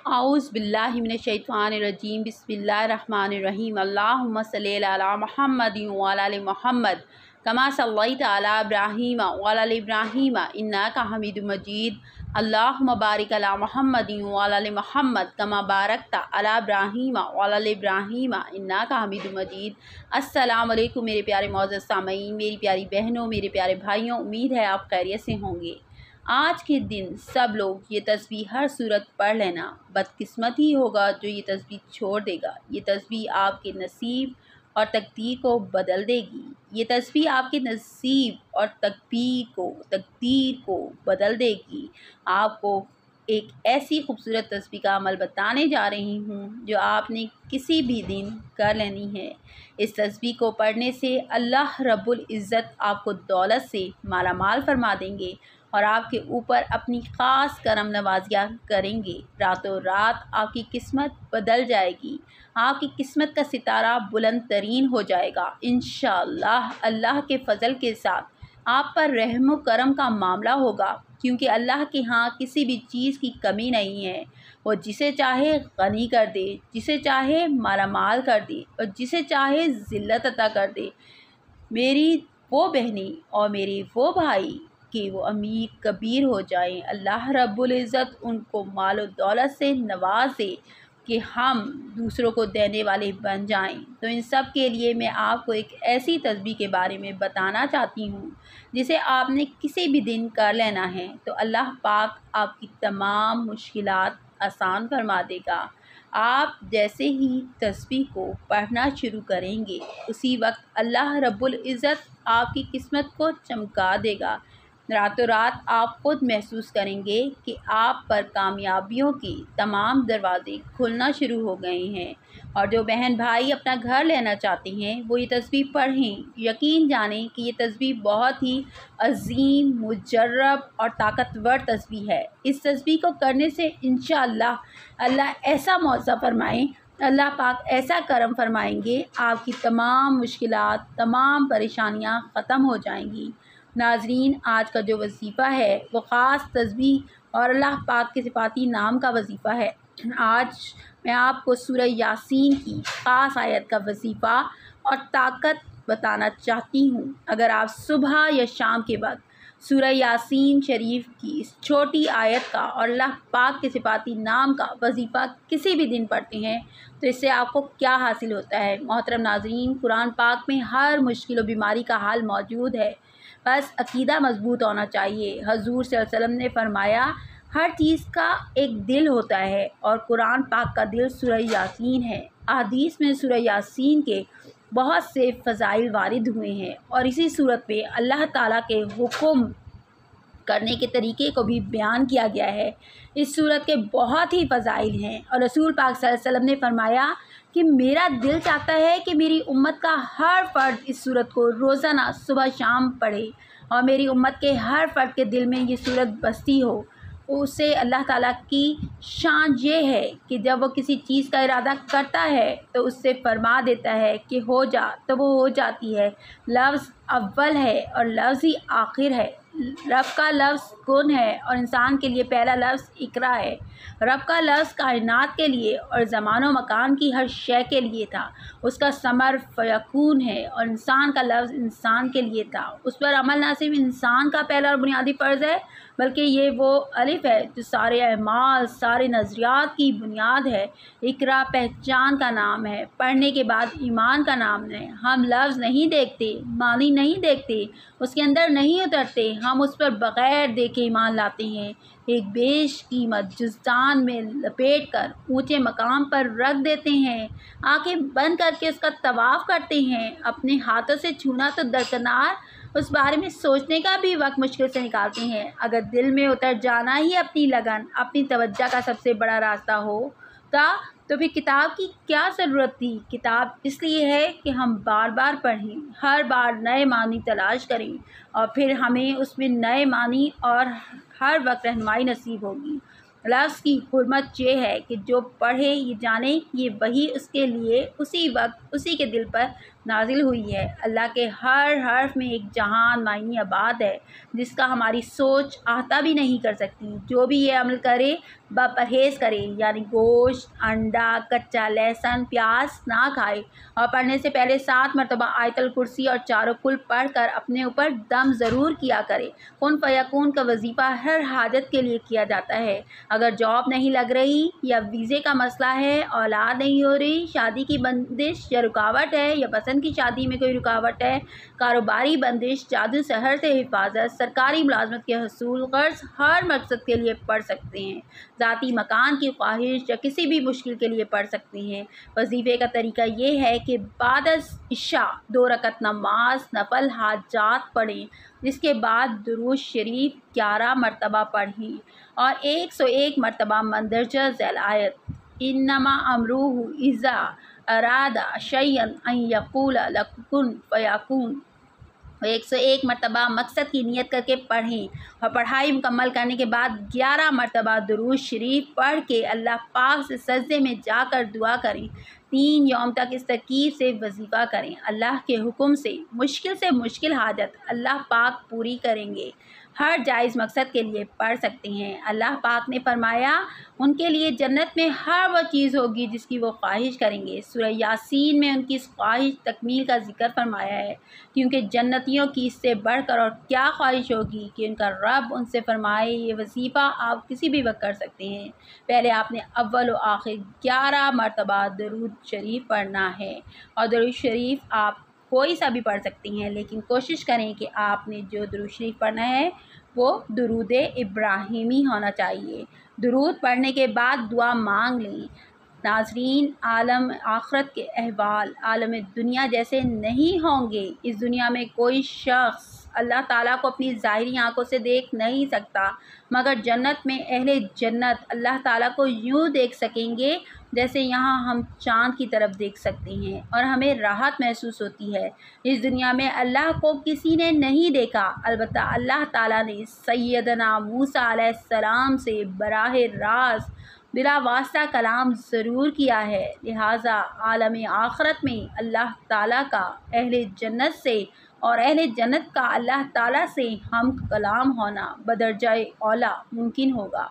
औज़ु बिल्लाहि मिनश्शैतानिर्रजीम बिस्मिल्लाहिर्रहमानिर्रहीम अल्लाहुम्मा सल्लि अला मुहम्मदिन व अला आलि मुहम्मद कमा सल्लैता अला इब्राहीम व अला आलि इब्राहीम इन्नका हमीदुम मजीद अल्लाहुम्मा बारिक अला मुहम्मदिन व अला आलि मुहम्मद कमा बारकता अला इब्राहीम व अला आलि इब्राहीम इन्नका हमीदुम मजीद। अस्सलामु अलैकुम मेरे प्यारे मौजूद सामीन, मेरी प्यारी बहनों, मेरे प्यारे भाइयों, उम्मीद है आप खैरियत से होंगे। आज के दिन सब लोग ये तस्बीह हर सूरत पढ़ लेना। बदकिस्मत ही होगा जो ये तस्बीह छोड़ देगा। ये तस्बीह आपके नसीब और तकदीर को बदल देगी। ये तस्बीह आपके नसीब और तकदीर को बदल देगी। आपको एक ऐसी खूबसूरत तस्बीह का अमल बताने जा रही हूँ जो आपने किसी भी दिन कर लेनी है। इस तस्बीह को पढ़ने से अल्लाह रब्बुल इज़्ज़त आपको दौलत से माला माल फरमा देंगे और आपके ऊपर अपनी ख़ास करम नवाजियाँ करेंगे। रातों रात आपकी किस्मत बदल जाएगी। आपकी किस्मत का सितारा बुलंद तरीन हो जाएगा इंशाअल्लाह। अल्लाह के फ़ज़ल के साथ आप पर रहम करम का मामला होगा, क्योंकि अल्लाह के यहाँ किसी भी चीज़ की कमी नहीं है। वो जिसे चाहे गनी कर दे, जिसे चाहे माला माल कर दे और जिसे चाहे ज़िल्लत अता कर दे। मेरी वो बहनें और मेरे वो भाई कि वो अमीर कबीर हो जाएं, अल्लाह रब्बुल इज़्ज़त उनको मालो दौलत से नवाजे कि हम दूसरों को देने वाले बन जाएं। तो इन सब के लिए मैं आपको एक ऐसी तस्बीह के बारे में बताना चाहती हूँ जिसे आपने किसी भी दिन कर लेना है तो अल्लाह पाक आपकी तमाम मुश्किलात आसान फरमा देगा। आप जैसे ही तस्बीह को पढ़ना शुरू करेंगे उसी वक्त अल्लाह रब्बुल इज़्ज़त आपकी किस्मत को चमका देगा। रातों रात आप खुद महसूस करेंगे कि आप पर कामयाबियों के तमाम दरवाज़े खुलना शुरू हो गए हैं। और जो बहन भाई अपना घर लेना चाहते हैं वो ये तस्बीह पढ़ें। यकीन जानें कि ये तस्बीह बहुत ही अज़ीम, मुजर्रब और ताकतवर तस्बीह है। इस तस्बीह को करने से इंशाअल्लाह अल्लाह ऐसा मौज़ा फरमाएँ, अल्लाह पाक ऐसा करम फरमाएंगे, आपकी तमाम मुश्किलात, तमाम परेशानियाँ ख़त्म हो जाएंगी। नाज़रीन, आज का जो वजीफ़ा है वो ख़ास तस्बीह और अल्लाह पाक के सिफ़ाती नाम का वजीफ़ा है। आज मैं आपको सूरह यासीन की ख़ास आयत का वजीफ़ा और ताकत बताना चाहती हूँ। अगर आप सुबह या शाम के वक्त सूरह यासीन शरीफ की इस छोटी आयत का और अल्लाह पाक के सिफ़ाती नाम का वजीफ़ा किसी भी दिन पढ़ते हैं तो इससे आपको क्या हासिल होता है। मोहतरम नाज़रीन, कुरान पाक में हर मुश्किल और बीमारी का हल मौजूद है, बस अकीदा मजबूत होना चाहिए। हजूर सल्लल्लाहु अलैहि वसल्लम ने फरमाया हर चीज़ का एक दिल होता है और कुरान पाक का दिल सूरह यासीन है। अहदीस में सूरह यासीन के बहुत से फ़ज़ाइल वारिद हुए हैं और इसी सूरत पे अल्लाह ताला के हुक्म करने के तरीके को भी बयान किया गया है। इस सूरत के बहुत ही फ़ज़ाइल हैं और रसूल पाक सल्लल्लाहु अलैहि वसल्लम ने फरमाया कि मेरा दिल चाहता है कि मेरी उम्मत का हर फ़र्द इस सूरत को रोज़ाना सुबह शाम पढ़े और मेरी उम्मत के हर फ़र्द के दिल में ये सूरत बसती हो। उससे अल्लाह ताला की शान ये है कि जब वो किसी चीज़ का इरादा करता है तो उससे फरमा देता है कि हो जा, तो वो हो जाती है। लफ्ज़ अव्वल है और लफ्ज़ ही आखिर है। रब का लफ्ज़ कुन है और इंसान के लिए पहला लफ्ज़ इकरा है। रब का लफ्ज़ कायनात के लिए और ज़मान व मकान की हर शय के लिए था। उसका समर फ़यकून है और इंसान का लफ्ज़ इंसान के लिए था। उस पर अमल ना सिर्फ इंसान का पहला और बुनियादी फ़र्ज़ है बल्कि ये वो अलिफ़ है जो सारे अमाल, सारे नज़रियात की बुनियाद है। इकरा पहचान का नाम है, पढ़ने के बाद ईमान का नाम है। हम लफ्ज़ नहीं देखते, मानी नहीं देखते, उसके अंदर नहीं उतरते, हम उस पर बग़ैर देखे ईमान लाते हैं। एक बेशकीमत जुज़दान में लपेट कर ऊँचे मकाम पर रख देते हैं। आँखें बंद करके उसका तवाफ़ करते हैं। अपने हाथों से छूना तो दरकिनार, उस बारे में सोचने का भी वक्त मुश्किल से निकालते हैं। अगर दिल में उतर जाना ही अपनी लगन, अपनी तवज्जो का सबसे बड़ा रास्ता होता तो फिर किताब की क्या ज़रूरत थी। किताब इसलिए है कि हम बार बार पढ़ें, हर बार नए मानी तलाश करें और फिर हमें उसमें नए मानी और हर वक्त रहनुमाई नसीब होगी। लफ्ज़ की हुर्मत ये है कि जो पढ़े ये जाने ये वही उसके लिए उसी वक्त उसी के दिल पर नाजिल हुई है। अल्लाह के हर हर्फ में एक जहान मायनी आबाद है जिसका हमारी सोच आहता भी नहीं कर सकती। जो भी ये अमल करे परहेज़ करे, यानी गोश्त, अंडा, कच्चा लहसुन, प्याज ना खाए और पढ़ने से पहले 7 मरतबा आयतल कुर्सी और चारों कुल पढ़ कर अपने ऊपर दम ज़रूर किया करे। कुन फयकून का वजीफ़ा हर हाजत के लिए किया जाता है। अगर जॉब नहीं लग रही या वीज़े का मसला है, औलाद नहीं हो रही, शादी की बंदिश या रुकावट है, या पसंद की शादी में कोई रुकावट है, कारोबारी बंदिश, जादू सहर से हिफाजत, सरकारी मुलाजमत के हसूल, कर्ज, हर मकसद के लिए पढ़ सकते हैं। ज़ाती मकान की ख्वाहिश या किसी भी मुश्किल के लिए पढ़ सकते हैं। वजीफ़े का तरीका ये है कि बाद इशा 2 रकत नमाज नफल हाजात पढ़ें, जिसके बाद दुरूद शरीफ 11 मरतबा पढ़ें और 101 मरतबा मंदरजा ज़ैल आयत इन्नमा अमरूहु इज़ा अरादा शय्यन अन यक़ूला लहु कुन फ़यकून 101 मरतबा मकसद की नियत करके पढ़ें और पढ़ाई मुकम्मल करने के बाद 11 मरतबा दुरूद शरीफ पढ़ के अल्लाह पाक से सजदे में जाकर दुआ करें। 3 यौम तक इस तरकीब से वजीफ़ा करें। अल्लाह के हुक्म से मुश्किल हाजत अल्लाह पाक पूरी करेंगे। हर जायज़ मकसद के लिए पढ़ सकते हैं। अल्लाह पाक ने फरमाया, उनके लिए जन्नत में हर वो चीज़ होगी जिसकी वो ख्वाहिश करेंगे। सूरह यासीन में उनकी इस ख्वाहिश तकमील का जिक्र फरमाया है, क्योंकि जन्नतियों की इससे बढ़कर और क्या ख्वाहिश होगी कि उनका रब उनसे फरमाए, ये वजीफ़ा आप किसी भी वक्त कर सकते हैं। पहले आपने अव्वल व आखिर 11 मरतबा दरूद शरीफ पढ़ना है और दरूद शरीफ आप कोई सा भी पढ़ सकती हैं, लेकिन कोशिश करें कि आपने जो दरूद शरीफ पढ़ना है वो दुरूद इब्राहिमी होना चाहिए। दुरूद पढ़ने के बाद दुआ मांग लें। नाज़रीन, आलम आखरत के अहवाल आलम दुनिया जैसे नहीं होंगे। इस दुनिया में कोई शख्स अल्लाह ताला को अपनी ज़ाहिरी आँखों से देख नहीं सकता, मगर जन्नत में अहले जन्नत अल्लाह ताला को यूँ देख सकेंगे जैसे यहाँ हम चाँद की तरफ देख सकते हैं और हमें राहत महसूस होती है। इस दुनिया में अल्लाह को किसी ने नहीं देखा, अलबत्ता अल्लाह ताला ने सैयदना मूसा अलैहिस्सलाम से बराह रास्त बिला वास्ता कलाम ज़रूर किया है। लिहाजा आलम आखरत में अल्लाह ताला का अहले जन्नत से और अहले जन्नत का अल्लाह ताला से हम कलाम होना बदरजाए औला मुमकिन होगा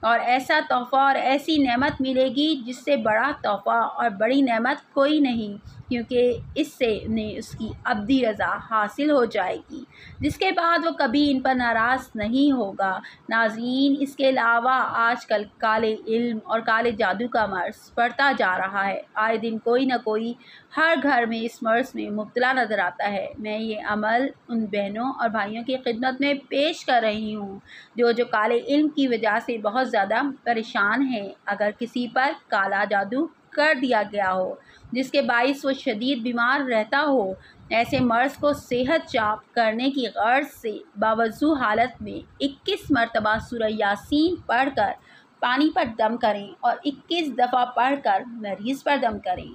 और ऐसा तोहफ़ा और ऐसी नेमत मिलेगी जिससे बड़ा तोहफ़ा और बड़ी नेमत कोई नहीं, क्योंकि इससे उन्हें उसकी अब्दी रज़ा हासिल हो जाएगी, जिसके बाद वो कभी इन पर नाराज़ नहीं होगा। नाज़रीन, इसके अलावा आजकल काले इल्म और काले जादू का मर्ज़ बढ़ता जा रहा है। आए दिन कोई ना कोई हर घर में इस मर्ज़ में मुब्तला नज़र आता है। मैं ये अमल उन बहनों और भाइयों की खिदमत में पेश कर रही हूँ जो काले इल्म की वजह से बहुत ज़्यादा परेशान हैं। अगर किसी पर काला जादू कर दिया गया हो जिसके बाइस वो शदीद बीमार रहता हो, ऐसे मर्ज़ को सेहत चाप करने की गर्ज से बावजू हालत में 21 मरतबा सूरह यासीन पढ़कर पानी पर दम करें और 21 दफ़ा पढ़कर मरीज़ पर दम करें।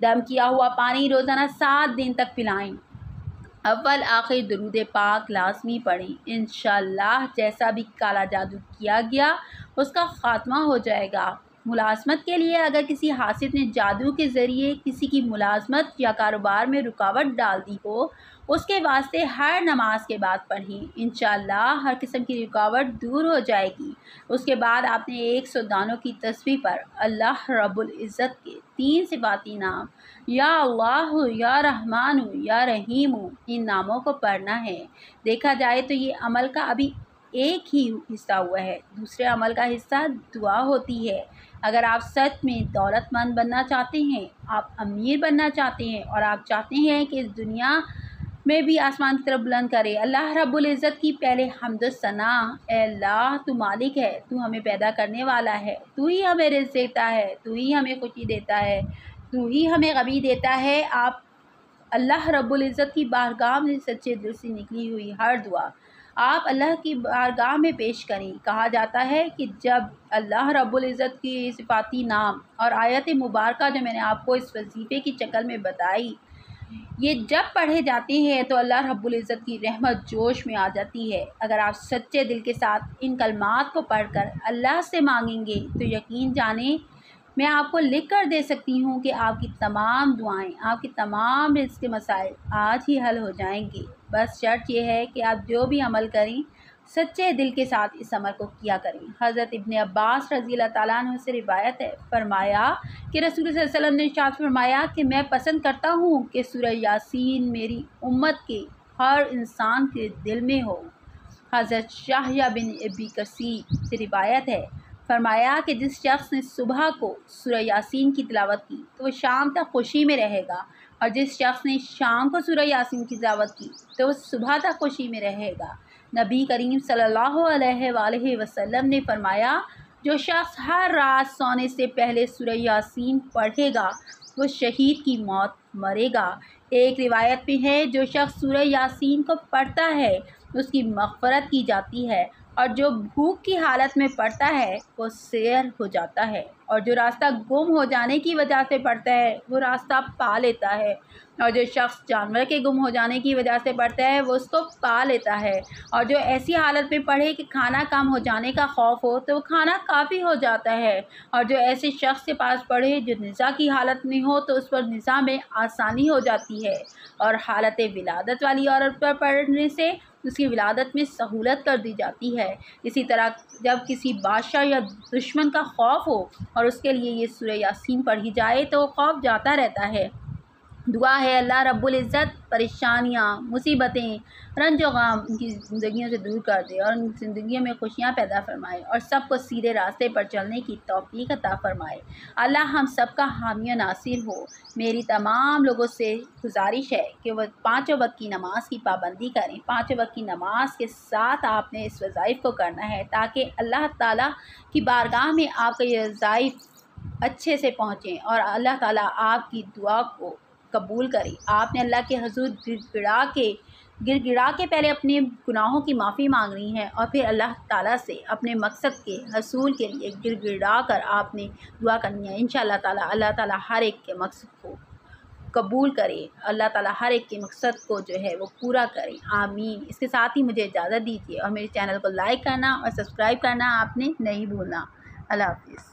दम किया हुआ पानी रोज़ाना 7 दिन तक पिलाएं। अव्वल आखिर दरूद पाक लाजमी पढ़ें। इंशाअल्लाह जैसा भी काला जादू किया गया उसका ख़ात्मा हो जाएगा। मुलाजमत के लिए अगर किसी हासिद ने जादू के ज़रिए किसी की मुलाजमत या कारोबार में रुकावट डाल दी हो, उसके वास्ते हर नमाज के बाद पढ़ें। इंशाअल्लाह हर किस्म की रुकावट दूर हो जाएगी। उसके बाद आपने 100 दानों की तस्बीह पर अल्लाह रब्बुल इज़्ज़त के 3 सिफाती नाम या अल्लाह, या रहमान, या रहीम, इन नामों को पढ़ना है। देखा जाए तो ये अमल का अभी एक ही हिस्सा हुआ है, दूसरे अमल का हिस्सा दुआ होती है। अगर आप सच में दौलतमंद बनना चाहते हैं, आप अमीर बनना चाहते हैं और आप चाहते हैं कि इस दुनिया में भी आसमान की तरफ बुलंद करे, अल्लाह रब्बुल इज़्ज़त की पहले हम्द सना। ए अल्लाह, तू मालिक है, तू हमें पैदा करने वाला है, तू ही हमें रिज़्क़ देता है, तू ही हमें खुशी देता है, तू ही हमें गमी देता है। आप अल्लाह रब्बुल इज़्ज़त की बारगाह में सच्चे दिल से निकली हुई हर दुआ आप अल्लाह की बारगाह में पेश करें। कहा जाता है कि जब अल्लाह रब्बुल इज़्ज़त की सिफाती नाम और आयत मुबारका जो मैंने आपको इस वजीफ़े की शक्ल में बताई, ये जब पढ़े जाते हैं तो अल्लाह रब्बुल इज़्ज़त की रहमत जोश में आ जाती है। अगर आप सच्चे दिल के साथ इन कलमात को पढ़कर अल्लाह से मांगेंगे तो यकीन जानें मैं आपको लिख कर दे सकती हूँ कि आपकी तमाम दुआएं, आपकी तमाम रिज़्क़ के मसाइल आज ही हल हो जाएंगे। बस शर्त यह है कि आप जो भी अमल करें सच्चे दिल के साथ इस अमल को किया करें। हज़रत इब्ने अब्बास रज़ी अल्लाह ताला अन्हु से रिवायत है, फरमाया कि रसूल सल्लल्लाहु अलैहि वसल्लम ने इरशाद फरमाया कि मैं पसंद करता हूँ कि सूरह यासीन मेरी उम्मत के हर इंसान के दिल में हो। हज़रत शाहया बिन अबी कसीर से रिवायत है, फरमाया कि जिस शख्स ने सुबह को सूरह यासीन की तिलावत की तो वह शाम तक खुशी में रहेगा, और जिस शख्स ने शाम को सूरह यासीन की तिलावत की तो वह सुबह तक खुशी में रहेगा। नबी करीम सल्लल्लाहु अलैहि वसल्लम ने फरमाया, जो शख्स हर रात सोने से पहले सूरह यासीन पढ़ेगा वो शहीद की मौत मरेगा। एक रिवायत में है, जो शख्स सूरह यासीन को पढ़ता है उसकी मग़फ़रत की जाती है, और जो भूख की हालत में पढ़ता है वो सैर हो जाता है, और जो रास्ता गुम हो जाने की वजह से पढ़ता है वो रास्ता पा लेता है, और जो शख्स जानवर के गुम हो जाने की वजह से पढ़ता है वो उसको पा लेता है, और जो ऐसी हालत में पढ़े कि खाना कम हो जाने का खौफ हो तो वो खाना काफ़ी हो जाता है, और जो ऐसे शख्स के पास पढ़े जो निज़ा की हालत में हो तो उस पर निज़ा में आसानी हो जाती है, और हालत विलादत वाली औरत पर पढ़ने से उसकी विलादत में सहूलत कर दी जाती है। इसी तरह जब किसी बादशाह या दुश्मन का खौफ हो और उसके लिए ये सूरह यासीन पढ़ी जाए तो वो खौफ जाता रहता है। दुआ है अल्लाह रब्बुल इज़्ज़त परेशानियाँ, मुसीबतें, रंज व ग़म उनकी ज़िंदगियों से दूर कर दे और उनकी ज़िंदगियों में खुशियाँ पैदा फ़रमाए और सबको सीधे रास्ते पर चलने की तौफ़ीक़ अता फ़रमाए। अल्लाह हम सब का हामी व नासिर हो। मेरी तमाम लोगों से गुज़ारिश है कि वह पाँचों वक्त की नमाज़ की पाबंदी करें। पाँचों वक्त की नमाज़ के साथ आपने इस वज़ाइफ़ को करना है ताकि अल्लाह ताला की बारगाह में आपका ये वज़ाइफ़ अच्छे से पहुँचें और अल्लाह ताला आपकी दुआ को कबूल करे। आपने अल्लाह के हुज़ूर गिड़गिड़ा के पहले अपने गुनाहों की माफ़ी मांगनी है और फिर अल्लाह ताला से अपने मकसद के हसूल के लिए गिड़गिड़ा कर आपने दुआ करनी है। इंशाअल्लाह ताला अल्लाह ताला हर एक के मकसद को कबूल करे, अल्लाह ताला हर एक के मकसद को जो है वो पूरा करे, आमीन। इसके साथ ही मुझे इजाज़त दीजिए और मेरे चैनल को लाइक करना और सब्सक्राइब करना आपने नहीं भूलना। अल्लाह हाफ़िज़।